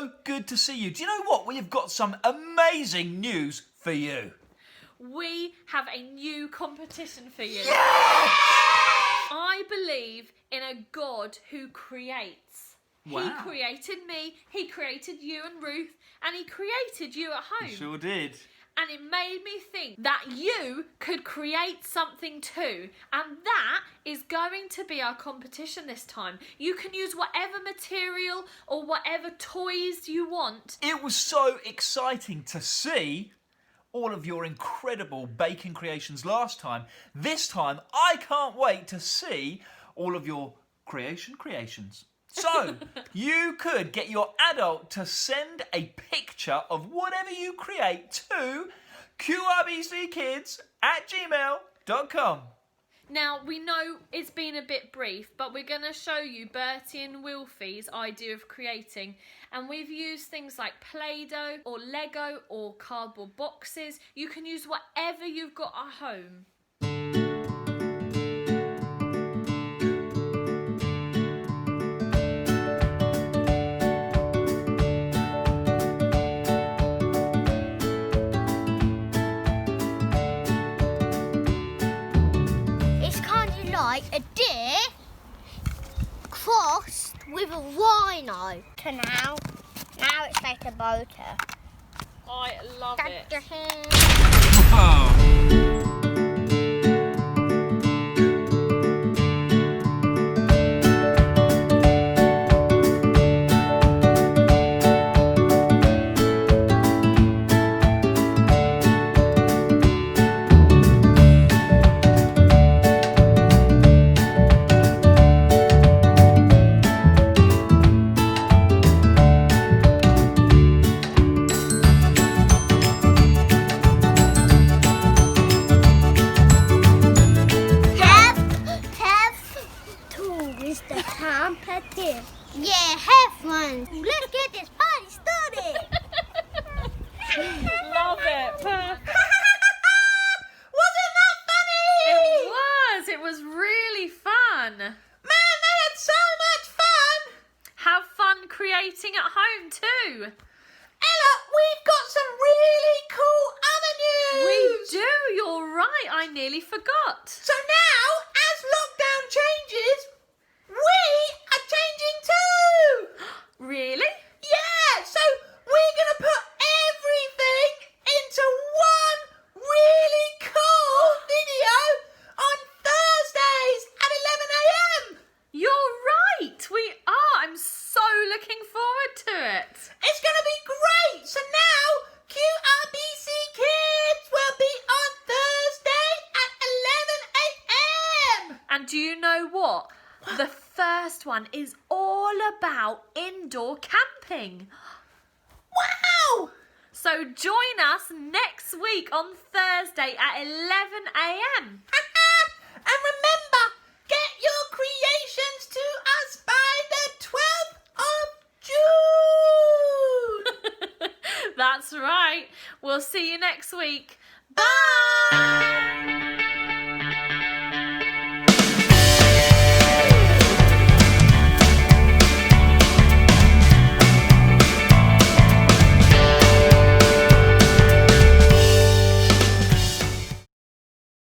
so good to see you. Do you know what? We have got some amazing news for you. We have a new competition for you. Yeah! I believe in a God who creates. Wow. He created me, he created you and Ruth, and he created you at home. He sure did. And it made me think that you could create something too. And that is going to be our competition this time. You can use whatever material or whatever toys you want. It was so exciting to see all of your incredible baking creations last time. This time, I can't wait to see all of your creations. So, you could get your adult to send a picture of whatever you create to QRBCkids@gmail.com. Now, we know it's been a bit brief, but we're going to show you Bertie and Wilfie's idea of creating. And we've used things like Play-Doh or Lego or cardboard boxes. You can use whatever you've got at home. Like a deer crossed with a rhino. Now it's like a motor. I love it. Wow. Yeah, have fun. Let's get this party started. Love it. Wasn't that funny? It was really fun. Man, they had so much fun. Have fun creating at home too. Ella, we've got some really cool other news. We do, you're right. I nearly forgot. So now, as lockdown changes, we are changing too. Really? Yeah, so we're going to put everything into one really cool video on Thursdays at 11 a.m. You're right. We are. I'm so looking forward to it. It's going to be great. So now QRBC Kids will be on Thursday at 11 a.m. And do you know what? The first one is all about indoor camping. Wow! So join us next week on Thursday at 11 a.m. And remember, get your creations to us by the 12th of June. That's right. We'll see you next week. Bye!